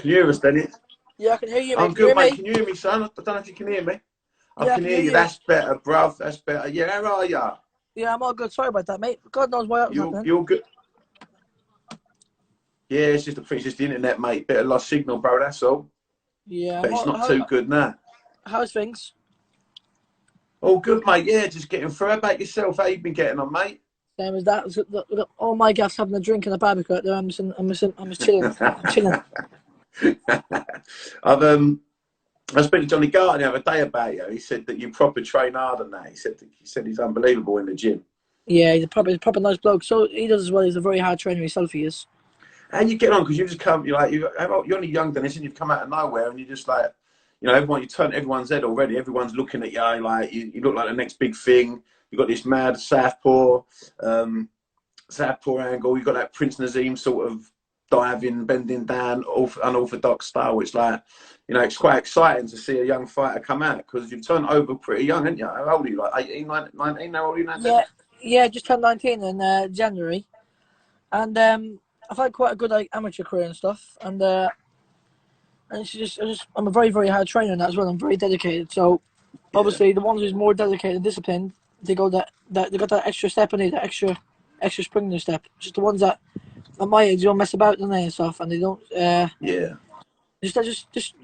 Can you hear us, Dennis? Yeah, I can hear you, mate. I'm Can you good, hear mate. me? Can you hear me, son? I don't know if you can hear me. I Yeah, I can can hear hear you. you. That's better, bruv. That's better. Yeah, how are ya? Yeah, I'm all good. Sorry about that, mate. God knows why that was You, happening. you're good. Yeah, it's just the internet, mate. Bit of lost signal, bro. That's all. Yeah, But it's not too good now. how's things? All good, mate. Yeah, just getting through. How about yourself? How you been getting on, mate? Same as that. We've got all my gas having a drink and a barbecue out there. I'm just chilling. I'm chilling. I spoke to Johnny Garton the other day about you. He said that you proper train hard and that. He said he's unbelievable in the gym. Yeah, he's a proper nice bloke. So he does as well. He's a very hard trainer himself. He is. And you get on because you just come. You're only young, Dennis, and you've come out of nowhere, and you're just like, everyone. You turn everyone's head already. Everyone's looking at you. Like you look like the next big thing. You got this mad southpaw angle. You got that Prince Nazim sort of diving, bending down, unorthodox style. It's like, it's quite exciting to see a young fighter come out because you've turned over pretty young, haven't you? How old are you? Like 18, 19? How old are you now? Yeah. Just turned 19 in January, and I've had quite a good amateur career and stuff. And I'm a very hard trainer in that as well. I'm very dedicated. So obviously the ones who's more dedicated and disciplined, they got that extra step in it, that extra spring in their step. Just the ones that at my age don't mess about, don't they, and stuff, and they don't. Just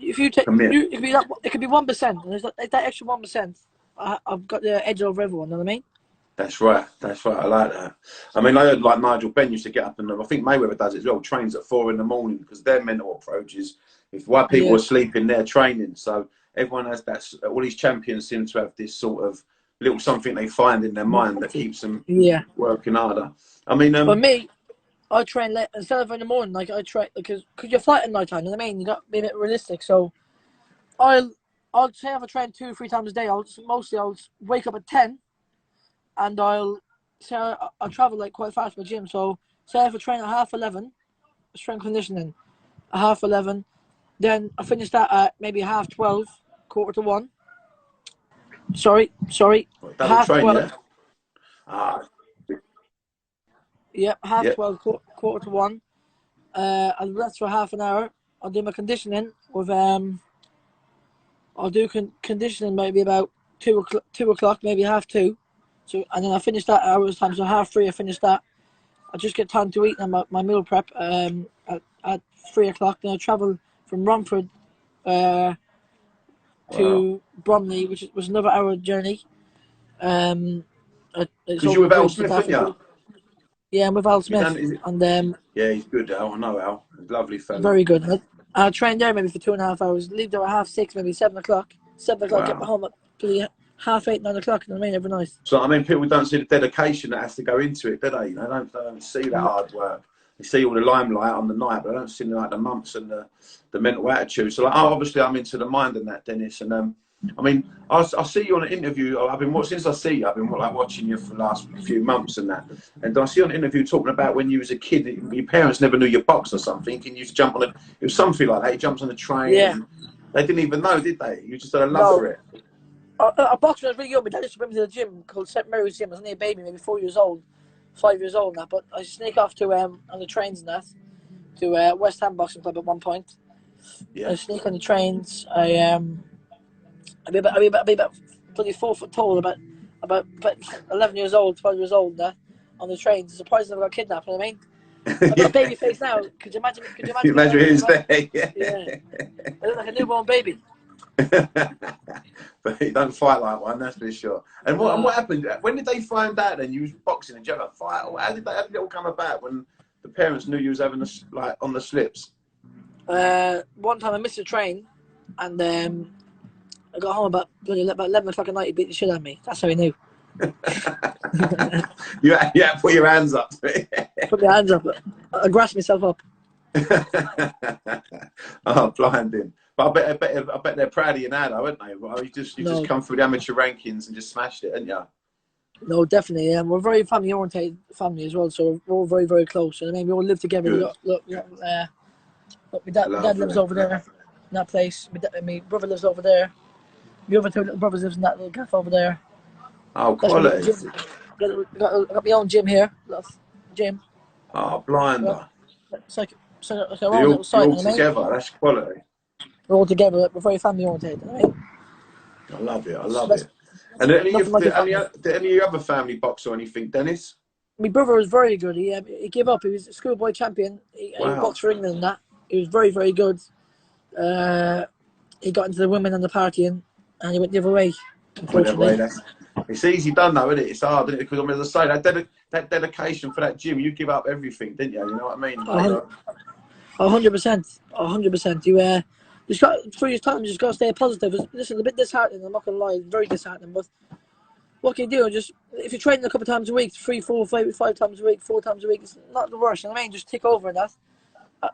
if you take you, it could be 1%, and there's that extra 1%. I've got the edge over everyone. You know what I mean? That's right. I like that. I mean, I heard like Nigel Benn used to get up, and I think Mayweather does it as well. Trains at 4 in the morning because their mental approach is while people are sleeping, they're training. So everyone has that. All these champions seem to have this sort of little something they find in their mind that keeps them working harder. I mean, for me, I train late instead of in the morning. Like I train because you're fighting night time. You know what I mean? You got to be a bit realistic. So I'll say if I train 2 or 3 times a day, I'll wake up at 10, and I'll travel like quite fast to the gym. So say if I train at 11:30, strength conditioning at 11:30, then I finish that at maybe 12:30, 1:45. Sorry, double train, 12:30. yeah. Yep, 12:30, 1:45. I'll rest for half an hour. I'll do my conditioning with I'll do conditioning maybe about 2 o'clock, maybe 2:30. So and then I finish that hour's time. So 3:30 I finish that. I just get time to eat and my meal prep at 3:00. Then I travel from Romford to Bromley, which was another hour journey. Because you're with Al Smith, aren't you? Yeah, I'm with Al Smith. Yeah, he's good, Al. I know Al. He's a lovely fella. Very good. I'll train there maybe for 2.5 hours. Leave there at 6:30, maybe 7:00. 7:00, get home at 8:30, 9:00. You know what I mean? Every night. So I mean, people don't see the dedication that has to go into it, do they? They don't see that hard work. They see all the limelight on the night, but they don't see like the months and the mental attitude. So obviously I'm into the mind and that, Dennis. And I mean, I see you on an interview. Since I see you, I've been watching you for the last few months and that. And I see you on an interview talking about when you was a kid, your parents never knew you boxed or something, and you used to jump on it was something like that. You jumped on the train. Yeah. And they didn't even know, did they? You just had a love for it. I boxed when I was really young. My dad used to bring me to the gym called St Mary's Gym. I was only a baby, maybe 4 years old, 5 years old and that. But I used to sneak off to on the trains and that to West Ham Boxing Club at one point. Yeah. I sneak on the trains. I'd be about bloody 4 foot tall, about 11 years old, 12 years old, that on the trains. Surprised I never got kidnapped. You know what I mean? I've got a baby face now. Could you imagine? You imagine his there? Yeah. I look like a newborn baby. But he don't fight like one, that's for sure. And what happened? When did they find out then you was boxing? Did you have a fight? Or how did it all come about when the parents knew you was having on the slips? One time I missed a train, and I got home about 11 o'clock at night. He beat the shit out of me. That's how he knew. you put your hands up. Put my hands up. I grasped myself up. Oh, blinding. But I bet they're proud of you now, though, aren't they? Well, you just come through the amateur rankings and just smashed it, haven't you? No, definitely. Yeah. We're a very family-oriented family as well, so we're all very, very close. And I mean, we all live together. Look, my dad lives over there in that place. My brother lives over there. My other 2 little brothers lives in that little gaff over there. Oh, quality. Got my own gym here. Little gym. Oh, blinder. It's like So we're all a little side, you're you all know what I mean? together. That's quality. We're all together. We're very family oriented, you know what I mean? I love it. I So love that's it. And nothing like a family. did any of your other family box or anything, Dennis? My brother was very good. He gave up. He was a schoolboy champion. He Wow. boxed for England and that. He was very, very good. He got into the women and the partying, and he went the other way, Whatever way. unfortunately. It's easy done though, isn't it? It's hard, isn't it? Because I mean, as I say, that dedication for that gym, you give up everything, didn't you? You know what I mean? A Like, hun- 100%. 100%. You just got through your time. You just got to stay positive. Listen, a bit disheartening. I'm not gonna lie, it's very disheartening. But what can you do? Just if you're training a couple of times a week, 3, 4, 5 times a week, 4 times a week, it's not the worst. You know what I mean? Just tick over and that.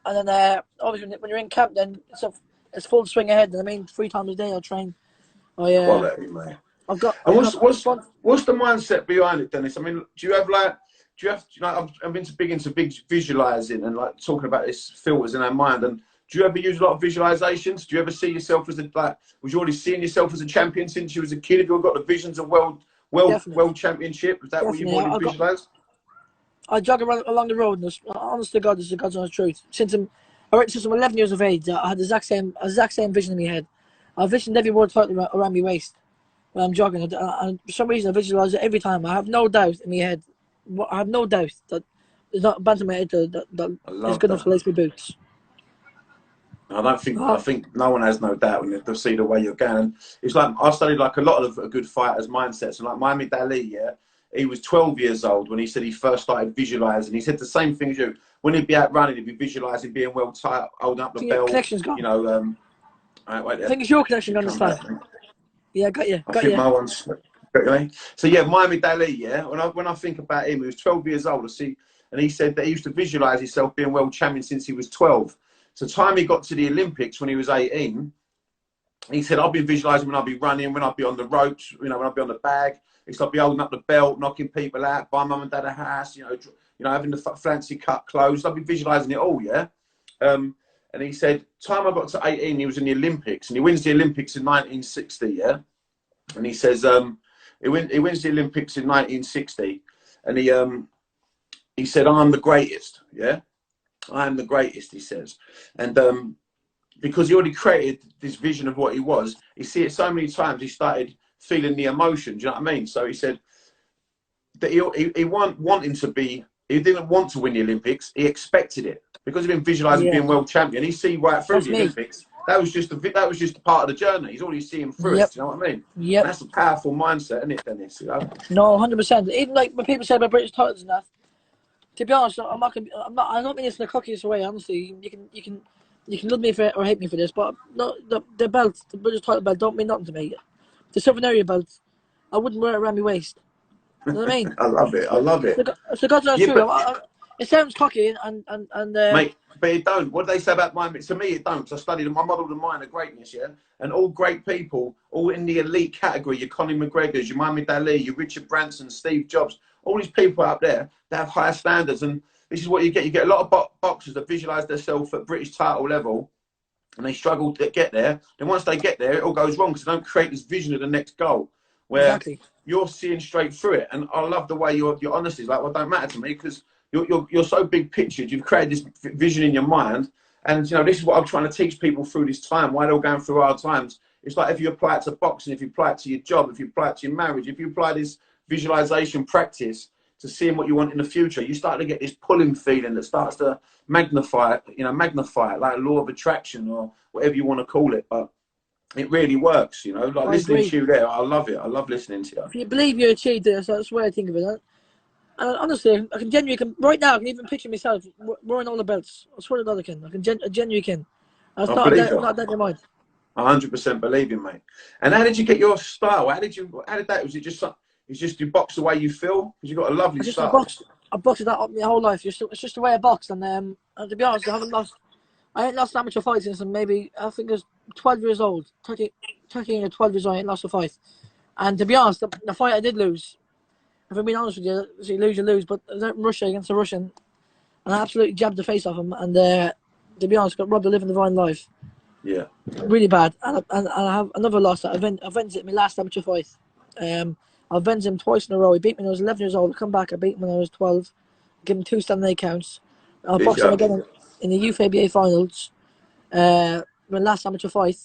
And then obviously when you're in camp, then it's full swing ahead. I mean, 3 times a day I'll train. quality, mate. And I've got fun. what's the mindset behind it, Dennis? I mean, I'm big into big visualizing and like talking about this filters in our mind. And do you ever use a lot of visualizations? Do you ever see yourself as was you already seeing yourself as a champion since you was a kid? Have you got the visions of world championship? Is that what you've already visualized? I jog around along the road, and honest to God, this is God's honest truth. Since I'm 11 years of age, I had the exact same vision in my head. I visioned every world title around my waist when I'm jogging, and for some reason I visualize it every time. I have no doubt in my head. I have no doubt that there's not a band in my head that is good enough to lace my boots. I think no one has no doubt when they see the way you're going. It's like I studied like a lot of good fighters' mindsets, and like Muhammad Ali, yeah, he was 12 years old when he said he first started visualizing. He said the same thing as you. When he'd be out running, he'd be visualizing being well tight, holding up the belt. Connection's gone. You know, wait, I think it's your connection gone this time. Yeah, got you. I think my one's. So yeah, Muhammad Ali, yeah. When I think about him, he was 12 years old. And he said that he used to visualize himself being world champion since he was 12. So time he got to the Olympics when he was 18, he said, I've been visualizing when I'll be running, when I'll be on the ropes, when I'll be on the bag. It's like I'll be holding up the belt, knocking people out, buy mum and dad a house, having the fancy cut clothes. I'll be visualizing it all, yeah. And he said, time I got to 18, he was in the Olympics, and he wins the Olympics in 1960, yeah. And he says, he wins the Olympics in 1960, and he said, I'm the greatest, yeah. I am the greatest, he says. And because he already created this vision of what he was, he see it so many times, he started feeling the emotion, do you know what I mean? So he said that he wanting to be, he didn't want to win the Olympics, he expected it. Because he'd been visualising being world champion, he see right through the Olympics. That was just a part of the journey. He's already seeing through it, do you know what I mean? Yep. And that's a powerful mindset, isn't it, Dennis? You know? No, 100%. Even like when people say about British titles and that, to be honest, I don't mean this in the cockiest way. Honestly, you can love me for it or hate me for this, but no, the belt, the British title belt, don't mean nothing to me. The Southern Area belt, I wouldn't wear it around my waist. You know what I mean? I love it. I love it. It's the God's honest truth. It sounds cocky and mate, but it don't. What do they say about mine? To me, it don't. Because I studied them. I modelled the mind of greatness, yeah. And all great people, all in the elite category. Your Conor McGregor's, your Muhammad Ali, your Richard Branson, Steve Jobs. All these people out there, they have higher standards, and this is what you get. You get a lot of boxers that visualise themselves at British title level, and they struggle to get there. Then once they get there, it all goes wrong because they don't create this vision of the next goal. Where you're seeing straight through it, and I love the way your honesty is like, well, it don't matter to me because you're so big pictured. You've created this vision in your mind, and this is what I'm trying to teach people through this time. Why they're going through hard times. It's like if you apply it to boxing, if you apply it to your job, if you apply it to your marriage, if you apply this visualization practice to seeing what you want in the future, you start to get this pulling feeling that starts to magnify it like a law of attraction or whatever you want to call it. But it really works, like listening to you there. I love it. I love listening to you. If you believe you achieved it, that's the way I think of it. And honestly, I can genuinely, right now, I can even picture myself wearing all the belts. I swear to God, I genuinely can. That's not that in your mind. 100% believe you, mate. And how did you get your style? How did that? Was it just you box the way you feel? Because you got a lovely style. I boxed that up my whole life. It's just the way I boxed. And to be honest, I ain't lost amateur fights since maybe, I think I was 12 years old. 13 or 12 years old, I ain't lost a fight. And to be honest, the fight I did lose, if I'm being honest with you, so you lose. But I was out in Russia against a Russian, and I absolutely jabbed the face off him. And to be honest, got robbed of living the divine life. Yeah. Really bad. And I have another loss that I avenged it in my last amateur fight. I avenged him twice in a row. He beat me when I was 11 years old. I come back, I beat him when I was 12. Give him 2 standing 8 counts. I boxed him again. in the youth ABA finals. My last amateur fight.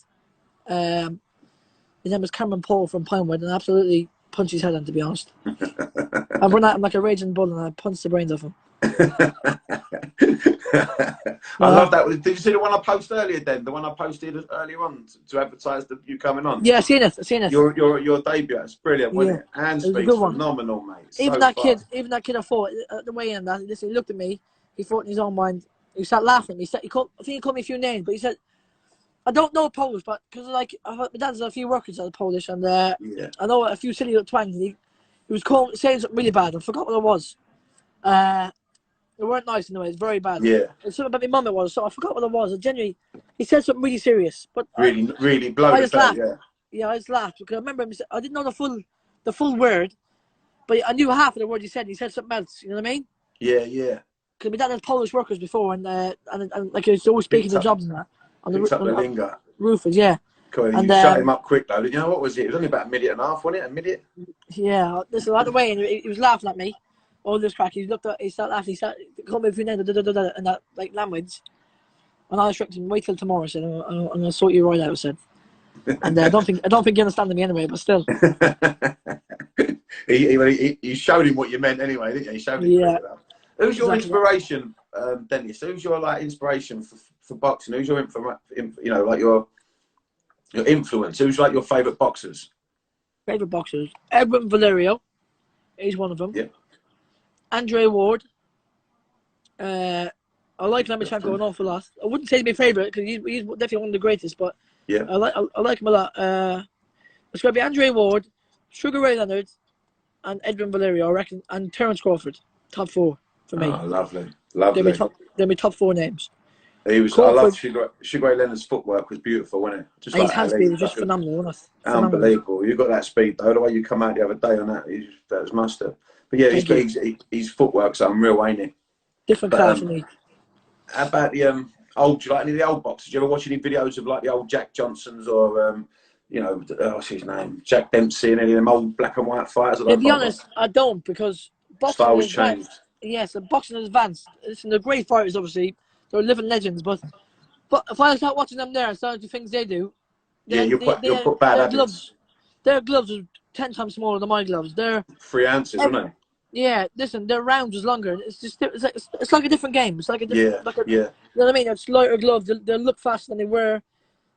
His name was Cameron Paul from Pinewood, and I absolutely punched his head in, to be honest. I run at him like a raging bull, and I punched the brains off him. I love that. Did you see the one I posted earlier? Then the one I posted earlier on to advertise you coming on. Yeah, I've seen it. Your debut. It's brilliant, wasn't it? And It was a speaks good one. phenomenal, mate. Even that kid I fought at the weigh-in. He looked at me. He thought in his own mind. He started laughing at me. I think he called me a few names, but he said, "I don't know Polish, but because my dad's a few records that are Polish, and I know a few silly little twangs." And he was saying something really bad. I forgot what it was. They weren't nice in the way. It's very bad. Yeah. It's something about my mum it was, so I forgot what it was. And genuinely, he said something really serious. But really blown. I just laughed. Yeah, I just laughed because I remember him. I didn't know the full word, but I knew half of the word he said. He said something else. You know what I mean? Yeah. Because my dad had Polish workers before, and like he was always speaking the jobs and that on the roofers. Yeah. Cool. And you shut him up quick though. Did you know what was it? It was only about a minute and a half, wasn't it? A minute. Yeah. Listen, right away, and he was laughing at me. All this crack. He started laughing. He started calling me a few names, and that like language. And I instructed him, wait till tomorrow. I said, I'm going to sort you right out. I said, and I don't think you understand me anyway, but still. You showed him what you meant anyway, didn't you? You showed him. Yeah. Who's your inspiration, Dennis? Who's your inspiration for boxing? Who's your your influence? Who's like your favourite boxers? Favourite boxers? Edwin Valerio. He's one of them. Yeah. Andre Ward. I like Lomachenko an awful lot. I wouldn't say he's my favourite because he's definitely one of the greatest, but yeah, I like him a lot. It's going to be Andre Ward, Sugar Ray Leonard, and Edwin Valerio, I reckon, and Terence Crawford. Top 4 for me. Oh, lovely. They're my top 4 names. I love Sugar Ray Leonard's footwork was beautiful, wasn't it? Just his hand speed was just phenomenal, wasn't it? Unbelievable. You got that speed though. The way you come out the other day on that was mustard. But yeah, his footwork's unreal, ain't it? Different class for me. How about the do you like any of the old boxers? Do you ever watch any videos of like the old Jack Johnsons or what's his name? Jack Dempsey and any of them old black and white fighters? To be honest, I don't, because boxing has changed. Yes, boxing has advanced. Listen, they're great fighters, obviously. They're living legends, but if I start watching them there and start the things they do, you'll put bad habits. Their gloves are 10 times smaller than my gloves. They're 3 ounces, aren't they? Yeah, listen, their rounds is longer. It's like a different game. It's like a different, you know what I mean? It's lighter gloves. They'll look faster than they were.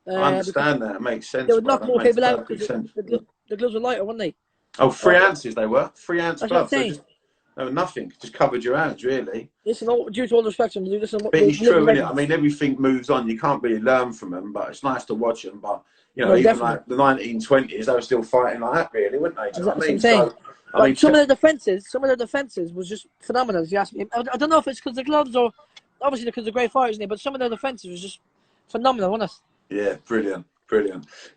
I understand that. It makes sense. They would knock more people out because the gloves were lighter, weren't they? Oh, 3 ounces they were. 3 ounce gloves. They were nothing. Just covered your hands, really. Listen, due to all the respect, but it's true, isn't it? I mean, everything moves on. You can't really learn from them, but it's nice to watch them. But even definitely. Like the 1920s, they were still fighting like that, really, weren't they? Do you know what I mean? Some of their defenses was just phenomenal. If you ask me, I don't know if it's because the gloves or obviously because they're great fighters, but some of their defenses was just phenomenal, wasn't it? Yeah, brilliant.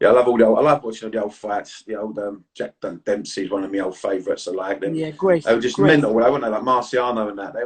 Yeah, I love watching the old fights. The old Jack Dempsey's one of my old favourites. I like them. Yeah, great. They were just mental, weren't they? Like Marciano and that.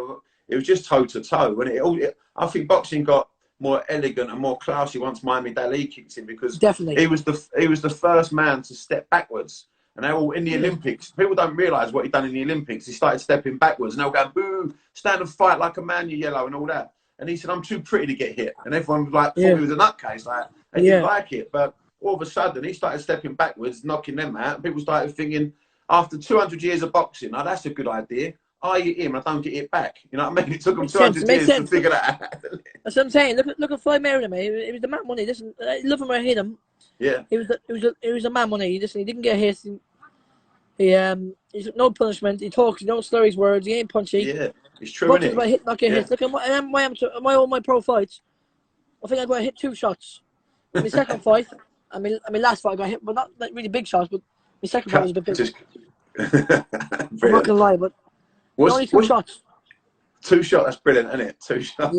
It was just toe to toe, wasn't it? I think boxing got more elegant and more classy once Muhammad Ali kicked in, because definitely he was the first man to step backwards. And they all in the Olympics. People don't realise what he'd done in the Olympics. He started stepping backwards, and they were going, "Boo! Stand and fight like a man, you yellow," and all that. And he said, "I'm too pretty to get hit." And everyone was like, thought he was a nutcase. Like they didn't like it. But all of a sudden, he started stepping backwards, knocking them out. And people started thinking, after 200 years of boxing, now that's a good idea. I hit him, I don't get it back. You know what I mean? It took him 200 years to figure that out. That's what I'm saying. Look at Floyd Mayweather, mate. It was the man, wasn't he? Listen, love him or hate him. Yeah. He was a man, wasn't he? Listen, he didn't get hit. He took no punishment. He talks, he don't slur his words. He ain't punchy. Yeah, it's true, isn't it? About hit, not get hit. Look at all my pro fights. I think I got hit 2 shots. My second fight, I mean, last fight I got hit, but not like really big shots. But my second fight was a bit big. I'm not gonna lie, but only 2 shots. 2 shots. That's brilliant, isn't it? 2 shots.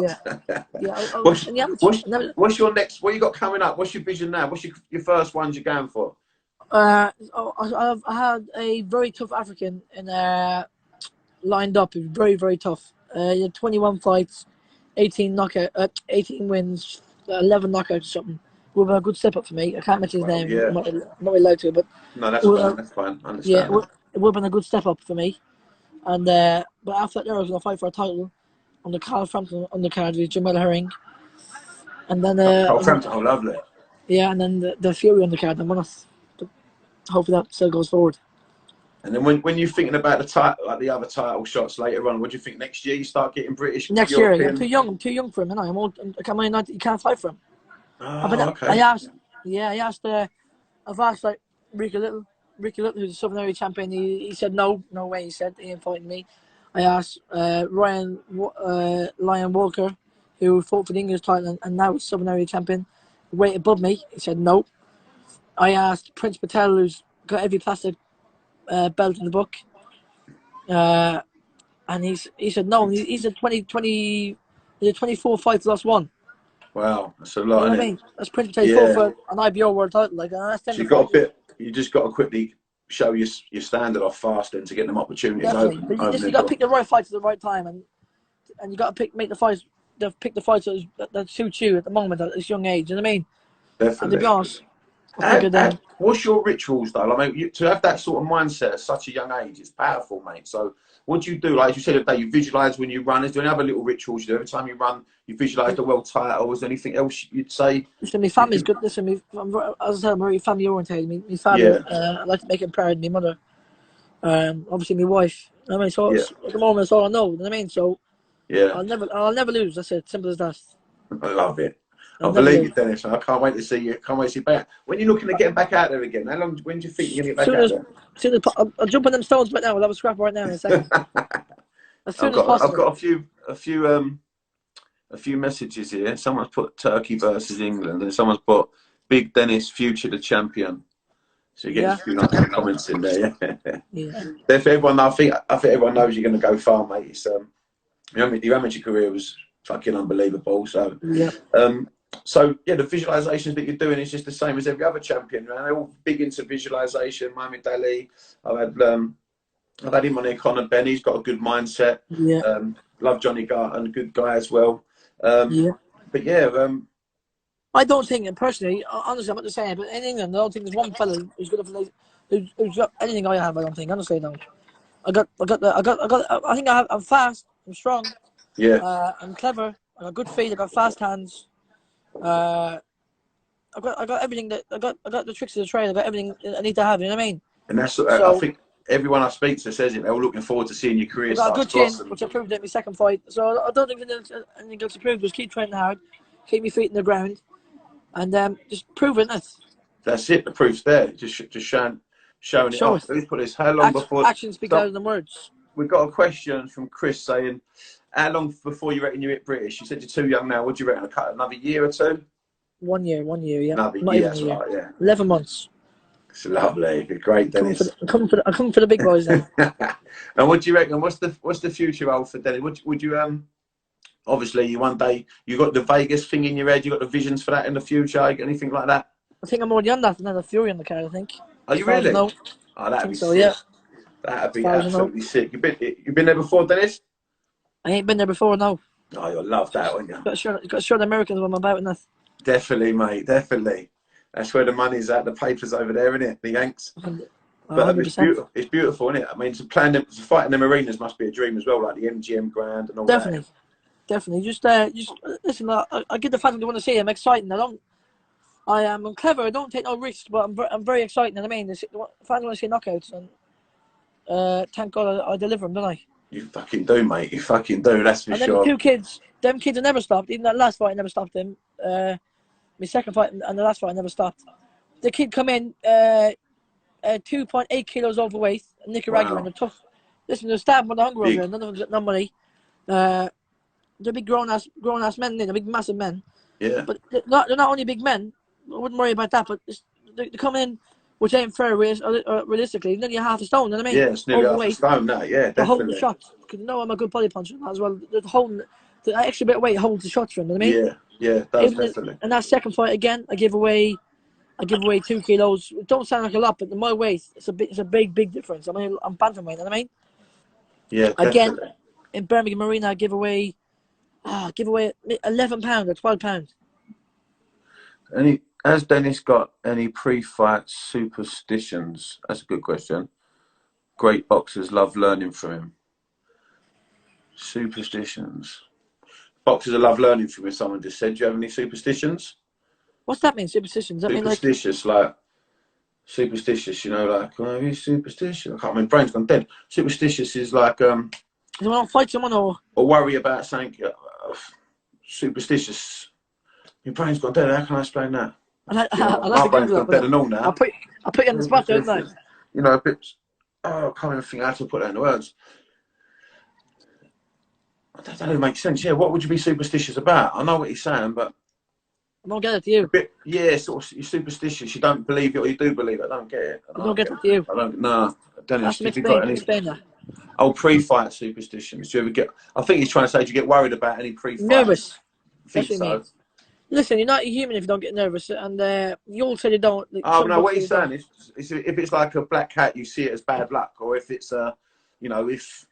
Yeah. What's your next? What you got coming up? What's your vision now? What's your first ones you're going for? I had a very tough African lined up. It was very, very tough. He had 21 fights, 18 wins, 11 knockouts or something. Would have been a good step up for me. I can't mention his name. Yeah. I'm not really allowed to, but no, that's fine. That's fine. I understand. Yeah, it would have been a good step up for me. And but after that, I was going to fight for a title. on the Carl Frampton undercard with Jamel Herring, and then Carl Frampton, oh lovely. yeah, and then the Fury undercard. And hopefully that still goes forward. And then when you're thinking about the title, like the other title shots later on, what do you think next year you start getting British? Next European? year, I'm too young for him. And I'm old. You can't fight for him. Oh, okay. I've asked like Ricky Little, who's the Southern Area champion. He said no way. He said he ain't fighting me. I asked Lion Walker, who fought for the English title and now is Southern Area champion, weight above me. He said no. I asked Prince Patel, who's got every plastic belt in the book, and he said no. He's a 24 fights, lost one. Wow, that's a lot. You know what I mean? That's Prince Patel. He fought for an IBO world title. Like, that's so you just got to quickly show your standard off fast then to get them opportunities open. But you got to pick the right fights at the right time, and you got to pick the fights that suit you at the moment at this young age. You know what I mean? Definitely. And to be honest, I think what's your rituals though? I mean, to have that sort of mindset at such a young age, it's powerful, mate. So what do you do? Like you said, you visualise when you run. Is there any other little rituals you do every time you run? You visualise the world title. Is there anything else you'd say? Listen, my family's good. Listen, as I said, I'm very family orientated. My father, I like to make him proud. My mother, obviously my wife. I mean, so at the moment, it's all I know. You know what I mean? So I'll never lose. That's it. Simple as that. I love it. I believe you, Dennis. I can't wait to see you. Can't wait to see you back. When you're looking at getting back out there again, when do you think you're going to get back out there? I'll jump on them stones right now. We'll have a scrap right now in a second. As soon as possible. I've got a few messages here. Someone's put Turkey versus England, and someone's put Big Dennis, future the champion. So you get a few nice comments in there. Yeah. Everyone, I think everyone knows you're going to go far, mate. It's your amateur career was fucking unbelievable. So the visualizations that you're doing is just the same as every other champion, man. They're all big into visualization. Mohamed Ali, I've had him on here. Conor Ben, he's got a good mindset. Love Johnny Garton, good guy as well. But I don't think, personally, honestly, I'm not just saying it, but in England, I don't think there's one fella who's who's got anything I have. I don't think. Honestly, I don't. I think I'm fast. I'm strong. I'm clever. I got good feet. I got fast hands. I got everything that I got the tricks of the trade. I got everything I need to have. You know what I mean? And that's I think everyone I speak to says it. They're all looking forward to seeing your career. I got a good chin, which I proved in my second fight. So I don't think there's anything else to prove. Just keep training hard, keep my feet in the ground, and just proving it. That's it. The proof's there. Just showing it off. Let's put this. How long before actions speak louder than words? We've got a question from Chris saying, how long before you reckon you hit British? You said you're too young now. What do you reckon? Another year or two? 1 year, yeah. Another Not year, even a year. right, yeah. 11 months. It's lovely. Great, Dennis. I'm coming for the big boys then. And what do you reckon? What's the future hold for Dennis? Would you obviously one day you got the Vegas thing in your head, you got the visions for that in the future, anything like that? I think I'm already on that, another Fury on the card, I think. Are you really? No. Oh, that'd be so, sick. yeah. That'd be absolutely sick. You've been there before, Dennis? I ain't been there before, no. Oh, you'll love that, won't you? Got to show the Americans what I'm about in that. Definitely, mate. Definitely. That's where the money's at. The paper's over there, isn't it? The Yanks. But it's beautiful, isn't it? I mean, to fight in them arenas must be a dream as well, like the MGM Grand and all that. Definitely. Just listen. I get the fans who want to see it. I'm exciting. I'm clever. I don't take no risks, but I'm very exciting. You know what I mean? The fans want to see knockouts, and thank God I deliver them, don't I? You fucking do, mate. You fucking do. That's for sure. And them kids have never stopped. Even that last fight, I never stopped them. My second fight and the last fight, I never stopped. The kid come in 2.8 kilos overweight, Nicaraguan. They're tough. Listen, they're starving with the hunger over here. None of them got no money. They're big grown ass men. They're big massive men. Yeah. But they're not only big men. I wouldn't worry about that. But they come in, which ain't fair realistically. Nearly half a stone. You know what I mean? Yeah, it's nearly half a stone now. Yeah, definitely. They're holding the shots because I'm a good body puncher as well. They're holding the extra bit of weight holds the shots for them. You know what I mean? Yeah, it does definitely. And that second fight again, I give away 2 kilos. It don't sound like a lot, but in my weight, it's a big difference. I mean, I'm bantamweight. You know what I mean? Yeah, definitely. Again, in Birmingham Arena, I give away 11 pounds or 12 pounds. Has Dennis got any pre-fight superstitions? That's a good question. Great boxers love learning from him. Superstitions. Boxers love learning from you, someone just said. Do you have any superstitions? What's that mean? Superstitions? That mean like Superstitious, like superstitious, you know, like, oh, are you superstitious? I can't remember, brain's gone dead. Superstitious is like, do you want to fight someone or worry about something. Superstitious. Your brain's gone dead. How can I explain that? Yeah, I'll have my to brain's Google gone that. dead and all now. I'll put you on the spot, don't I? You know, a bit. Oh, I can't even think how to put that in words. That doesn't make sense. Yeah, what would you be superstitious about? I know what you're saying, but I don't get it to you. a bit, yeah, sort of. You're superstitious. You don't believe it, or you do believe it. I don't get it. I don't get it to you. I don't. No, Dennis. Ask me Have you got any? explain that. Oh, pre-fight superstitions. Do you ever get? I think he's trying to say, do you get worried about any pre-fight? Nervous. I think That's what so. it means. Listen, you're not human if you don't get nervous, and you all said you don't. Like, oh no, what he's saying is, if it's like a black cat, you see it as bad luck, or if it's you know, if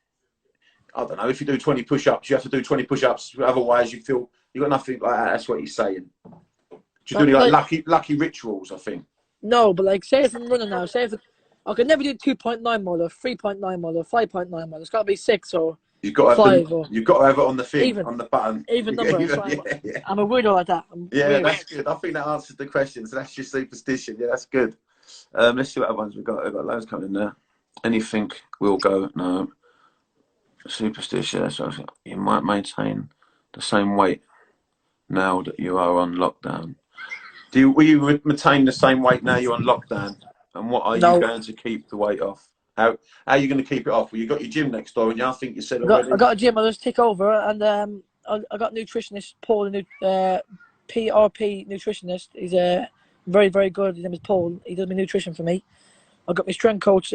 I don't know, if you do 20 push-ups, you have to do 20 push-ups. Otherwise, you feel you got nothing like that. That's what he's saying. Do you do any like lucky rituals? I think. No, but like, say if I'm running now, say if I could never do 2.9 mile or 3.9 mile or 5.9 mile. It's got to be 6 or you've got to 5 or you've got to have it on the thing, even, on the button. Even number. Yeah. I'm a weirdo like that. Yeah, that's good. I think that answers the question. So that's your superstition. Yeah, that's good. Let's see what other ones we've got. We've got loads coming in there. Anything will go. No. Superstition. You might maintain the same weight now that you are on lockdown. Will you maintain the same weight now you're on lockdown? And what are you going to keep the weight off? How are you going to keep it off? Well, you got your gym next door, and I think you said already. I got a gym. I'll just take over, and I got nutritionist Paul, PRP nutritionist. He's very, very good. His name is Paul. He does my nutrition for me. I got my strength coach,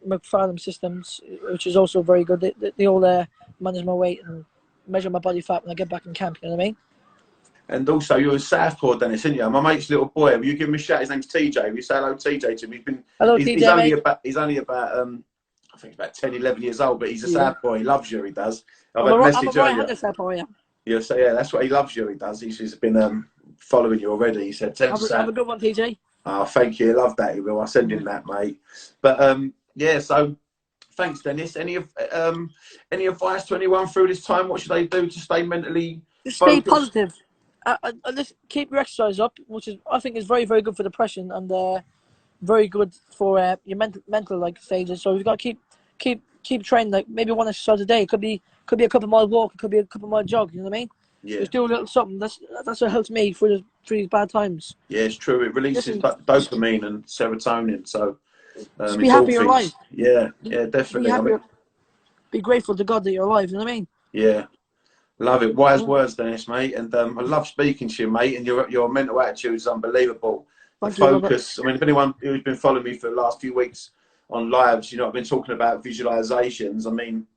McFarlane Systems, which is also very good. They all manage my weight and measure my body fat when I get back in camp. You know what I mean? And also, you're a Southpaw, Dennis, aren't you? My mate's little boy. Will you give him a shout? His name's TJ. Will you say hello, TJ, to him? He's only about I think about 10, 11 years old, but he's a Southpaw. He loves you. He does. I'm a right-handed Southpaw, yeah. Yeah, so yeah, that's what he loves you. He does. He's been following you already. He said, have a good one, TJ. Oh, thank you. I love that. He will. I'll send him that, mate. But yeah, so thanks, Dennis. Any advice to anyone through this time? What should they do to stay mentally just focused? Stay positive. And just keep your exercise up, which is I think is very, very good for depression and very good for your mental like stages. So you've got to keep training, like maybe one exercise a day. It could be a couple mile walk, it could be a couple mile jog. You know what I mean? Yeah. Just do a little something. That's what helps me through these bad times. Yeah, it's true. It releases dopamine and serotonin. So just be happy you're alive. Yeah, definitely. Be grateful to God that you're alive. You know what I mean? Yeah. Love it. Wise words, Dennis, mate. And I love speaking to you, mate. And your mental attitude is unbelievable. Focus. I mean, if anyone who's been following me for the last few weeks on lives, you know, I've been talking about visualizations. I mean,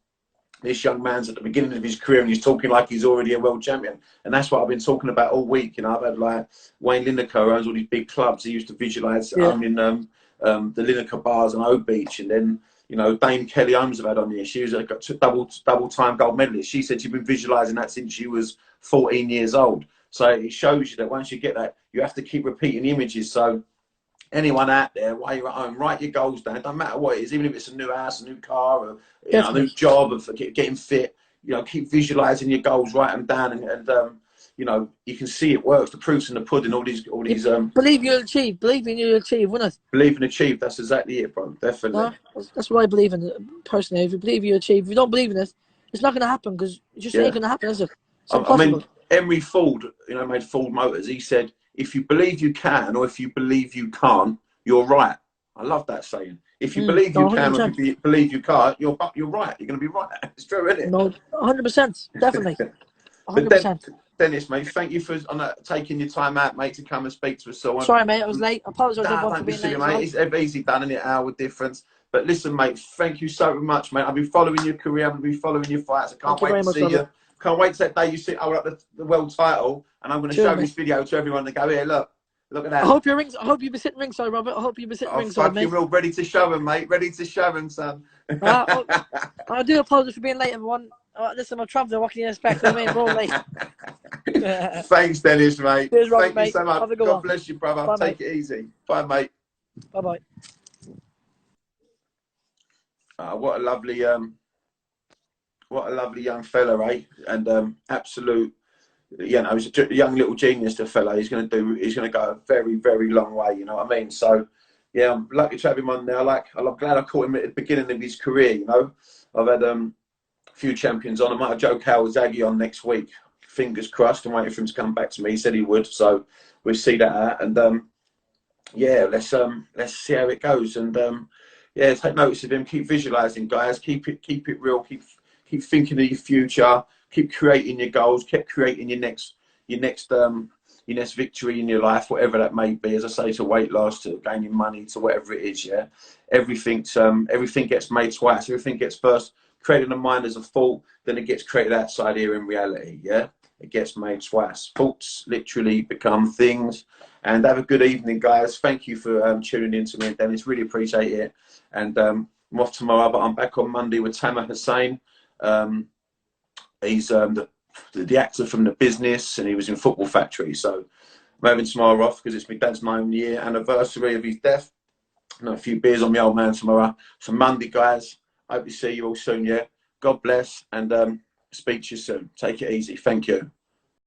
this young man's at the beginning of his career and he's talking like he's already a world champion. And that's what I've been talking about all week. You know, I've had like Wayne Lineker owns all these big clubs. He used to visualize owning the Lineker bars on O Beach, and then, you know, Dame Kelly Holmes have had on here. She was got double time gold medalist. She said she'd been visualizing that since she was 14 years old. So it shows you that once you get that, you have to keep repeating the images. So anyone out there, while you're at home, write your goals down. It doesn't matter what it is, even if it's a new house, a new car, or a new job, or getting fit. You know, keep visualizing your goals, write them down, and you know, you can see it works. The proof's in the pudding. All these. Believe you'll achieve. Believe in you'll achieve, wouldn't it? Believe and achieve. That's exactly it, bro. Definitely. That's what I believe in personally. If you believe you achieve, if you don't believe in it, it's not going to happen because it just ain't going to happen, is it? It's impossible. I mean, Henry Ford, you know, made Ford Motors. He said, "If you believe you can, or if you believe you can't, you're right." I love that saying. If you believe you can, or if you believe you can't, you're right. You're going to be right. It's true, isn't it? No, 100%, definitely. 100%. Dennis, mate, thank you for taking your time out, mate, to come and speak to us. So sorry, mate, I was late. I apologise for being late, mate. It's easy done, isn't it? Hour difference. But listen, mate, thank you so much, mate. I've been following your career. I've been following your fights. I can't wait to see you. Can't wait to that day you sit up the world title, and I'm going to show this video to everyone to go, here, look at that. I hope you'll be sitting ringside, Robert. I hope you'll be sitting ringside, mate. Fucking real ready to show him, mate. Ready to show him, son. I do apologise for being late, everyone. Listen, I'm travelling. What can you expect? I mean, we're all late. Thanks, Dennis, mate. Cheers, Robert, Thank you so much. God bless you, brother. Bye, Take it easy. Bye, mate. Bye-bye. What a lovely young fella, eh? And absolute you know, he's a young little genius, the fella. He's going to go a very, very long way. You know what I mean? So, yeah, I'm lucky to have him on now. I'm glad I caught him at the beginning of his career. You know, I've had a few champions on. I might have Joe Kawasaki on next week. Fingers crossed. I'm waiting for him to come back to me. He said he would, so we'll see that out. And yeah, let's see how it goes. And yeah, take notice of him. Keep visualizing, guys. Keep it real. Keep thinking of your future. Keep creating your goals. Keep creating your next victory in your life, whatever that may be. As I say, to weight loss, to gaining money, to whatever it is. Yeah, everything gets made twice. Everything gets first created in the mind as a thought, then it gets created outside here in reality. Yeah, it gets made twice. Thoughts literally become things. And have a good evening, guys. Thank you for tuning in to me, Dennis. Really appreciate it. And I'm off tomorrow, but I'm back on Monday with Tamer Hussain. He's the actor from The Business, and he was in Football Factory. So I'm having tomorrow off because it's my dad's 9-year anniversary of his death. And a few beers on my old man tomorrow. So Monday, guys. Hope to see you all soon, yeah? God bless, and speak to you soon. Take it easy. Thank you.